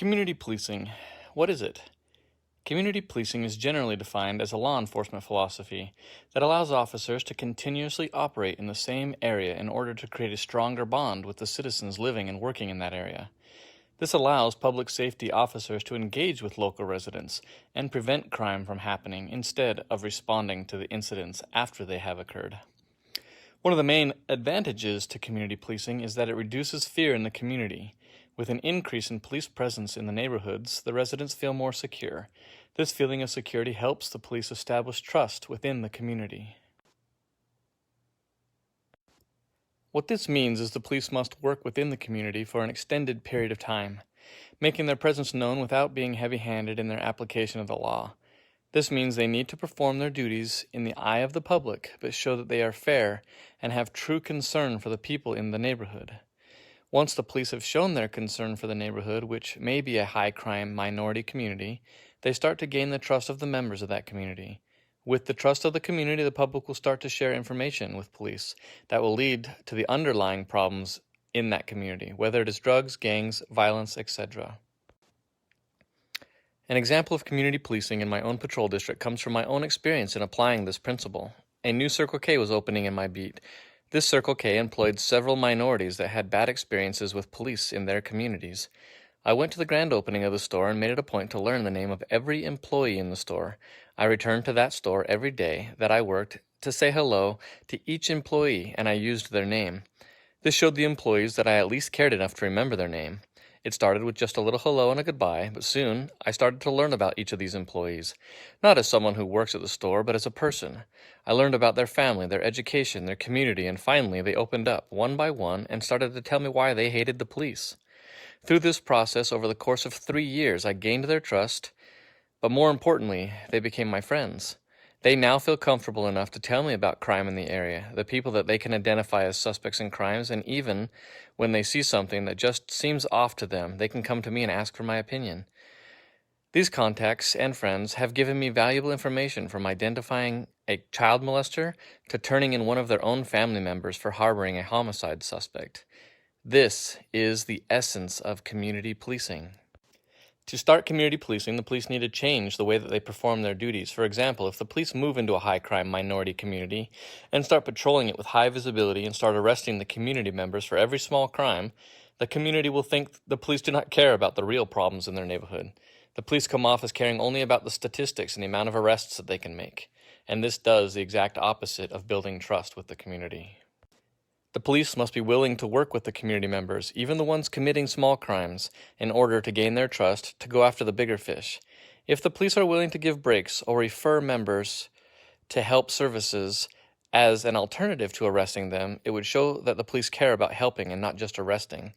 Community policing. What is it? Community policing is generally defined as a law enforcement philosophy that allows officers to continuously operate in the same area in order to create a stronger bond with the citizens living and working in that area. This allows public safety officers to engage with local residents and prevent crime from happening instead of responding to the incidents after they have occurred. One of the main advantages to community policing is that it reduces fear in the community. With an increase in police presence in the neighborhoods, the residents feel more secure. This feeling of security helps the police establish trust within the community. What this means is the police must work within the community for an extended period of time, making their presence known without being heavy-handed in their application of the law. This means they need to perform their duties in the eye of the public, but show that they are fair and have true concern for the people in the neighborhood. Once the police have shown their concern for the neighborhood, which may be a high-crime minority community, they start to gain the trust of the members of that community. With the trust of the community, the public will start to share information with police that will lead to the underlying problems in that community, whether it is drugs, gangs, violence, etc. An example of community policing in my own patrol district comes from my own experience in applying this principle. A new Circle K was opening in my beat. This Circle K employed several minorities that had bad experiences with police in their communities. I went to the grand opening of the store and made it a point to learn the name of every employee in the store. I returned to that store every day that I worked to say hello to each employee, and I used their name. This showed the employees that I at least cared enough to remember their name. It started with just a little hello and a goodbye, but soon I started to learn about each of these employees, not as someone who works at the store, but as a person. I learned about their family, their education, their community, and finally they opened up one by one and started to tell me why they hated the police. Through this process, over the course of 3 years, I gained their trust, but more importantly, they became my friends. They now feel comfortable enough to tell me about crime in the area, the people that they can identify as suspects in crimes, and even when they see something that just seems off to them, they can come to me and ask for my opinion. These contacts and friends have given me valuable information from identifying a child molester to turning in one of their own family members for harboring a homicide suspect. This is the essence of community policing. To start community policing, the police need to change the way that they perform their duties. For example, if the police move into a high-crime minority community and start patrolling it with high visibility and start arresting the community members for every small crime, the community will think the police do not care about the real problems in their neighborhood. The police come off as caring only about the statistics and the amount of arrests that they can make. And this does the exact opposite of building trust with the community. The police must be willing to work with the community members, even the ones committing small crimes, in order to gain their trust to go after the bigger fish. If the police are willing to give breaks or refer members to help services as an alternative to arresting them, it would show that the police care about helping and not just arresting.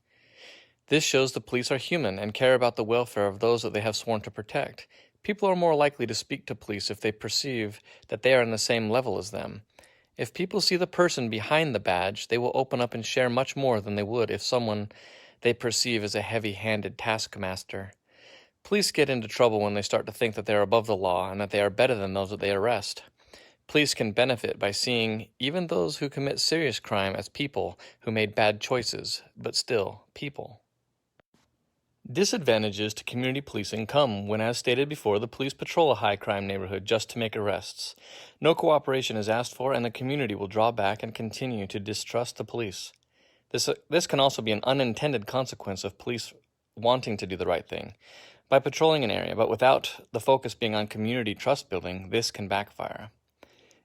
This shows the police are human and care about the welfare of those that they have sworn to protect. People are more likely to speak to police if they perceive that they are on the same level as them. If people see the person behind the badge, they will open up and share much more than they would if someone they perceive as a heavy-handed taskmaster. Police get into trouble when they start to think that they are above the law and that they are better than those that they arrest. Police can benefit by seeing even those who commit serious crime as people who made bad choices, but still people. Disadvantages to community policing come when, as stated before, the police patrol a high-crime neighborhood just to make arrests. No cooperation is asked for, and the community will draw back and continue to distrust the police. This can also be an unintended consequence of police wanting to do the right thing. By patrolling an area, but without the focus being on community trust building, this can backfire.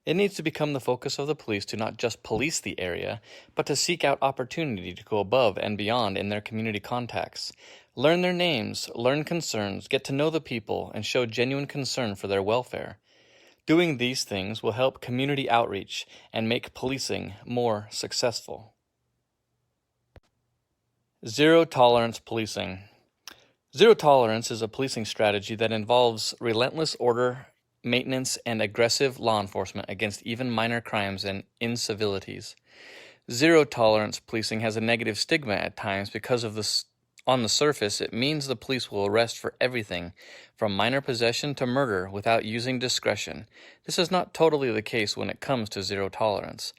It needs to become the focus of the police to not just police the area, but to seek out opportunity to go above and beyond in their community contacts. Learn their names, learn concerns, get to know the people, and show genuine concern for their welfare. Doing these things will help community outreach and make policing more successful. Zero tolerance policing. Zero tolerance is a policing strategy that involves relentless order, maintenance, and aggressive law enforcement against even minor crimes and incivilities. Zero tolerance policing has a negative stigma at times because of this. On the surface, it means the police will arrest for everything, from minor possession to murder, without using discretion. This is not totally the case when it comes to zero tolerance.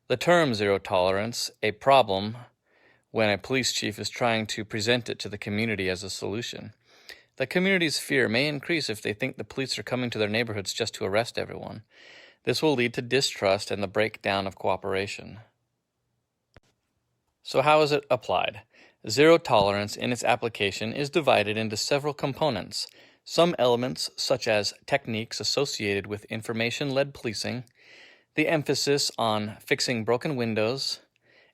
The term zero tolerance, a problem when a police chief is trying to present it to the community as a solution. The community's fear may increase if they think the police are coming to their neighborhoods just to arrest everyone. This will lead to distrust and the breakdown of cooperation. So how is it applied? Zero tolerance in its application is divided into several components. Some elements, such as techniques associated with information-led policing, the emphasis on fixing broken windows,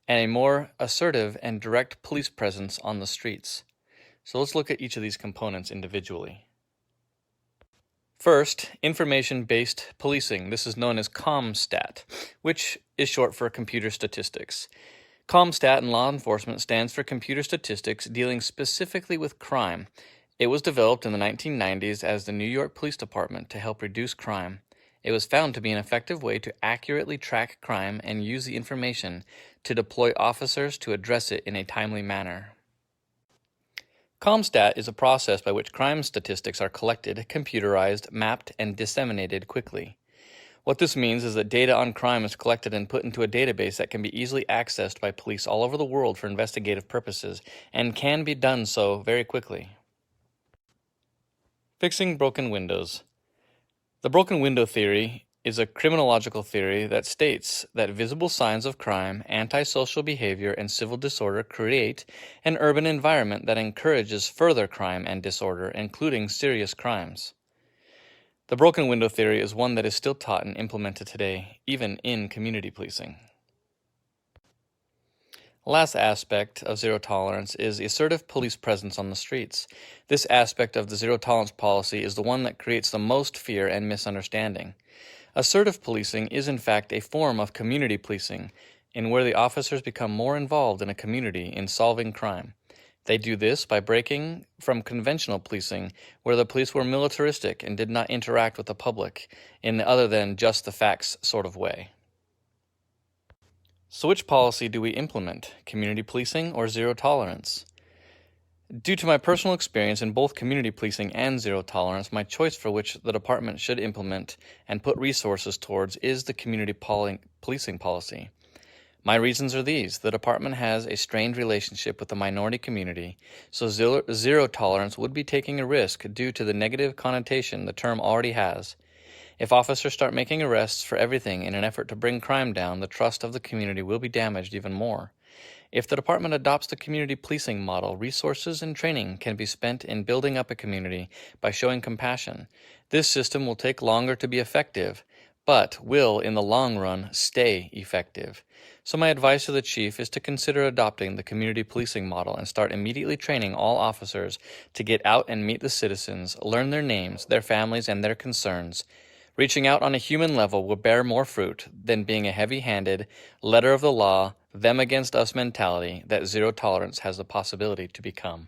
and a more assertive and direct police presence on the streets. So let's look at each of these components individually. First, information-based policing. This is known as CompStat, which is short for computer statistics. CompStat in law enforcement stands for computer statistics dealing specifically with crime. It was developed in the 1990s as the New York Police Department to help reduce crime. It was found to be an effective way to accurately track crime and use the information to deploy officers to address it in a timely manner. CompStat is a process by which crime statistics are collected, computerized, mapped, and disseminated quickly. What this means is that data on crime is collected and put into a database that can be easily accessed by police all over the world for investigative purposes, and can be done so very quickly. Fixing broken windows. The broken window theory is a criminological theory that states that visible signs of crime, antisocial behavior, and civil disorder create an urban environment that encourages further crime and disorder, including serious crimes. The broken window theory is one that is still taught and implemented today, even in community policing. Last aspect of zero tolerance is the assertive police presence on the streets. This aspect of the zero tolerance policy is the one that creates the most fear and misunderstanding. Assertive policing is in fact a form of community policing, in where the officers become more involved in a community in solving crime. They do this by breaking from conventional policing, where the police were militaristic and did not interact with the public in the other than just the facts sort of way. So which policy do we implement, community policing or zero tolerance? Due to my personal experience in both community policing and zero tolerance, my choice for which the department should implement and put resources towards is the community policing policy. My reasons are these. The department has a strained relationship with the minority community, so zero tolerance would be taking a risk due to the negative connotation the term already has. If officers start making arrests for everything in an effort to bring crime down, the trust of the community will be damaged even more. If the department adopts the community policing model, resources and training can be spent in building up a community by showing compassion. This system will take longer to be effective, but will, in the long run, stay effective. So my advice to the chief is to consider adopting the community policing model and start immediately training all officers to get out and meet the citizens, learn their names, their families, and their concerns. Reaching out on a human level will bear more fruit than being a heavy-handed, letter of the law, them against us mentality that zero tolerance has the possibility to become.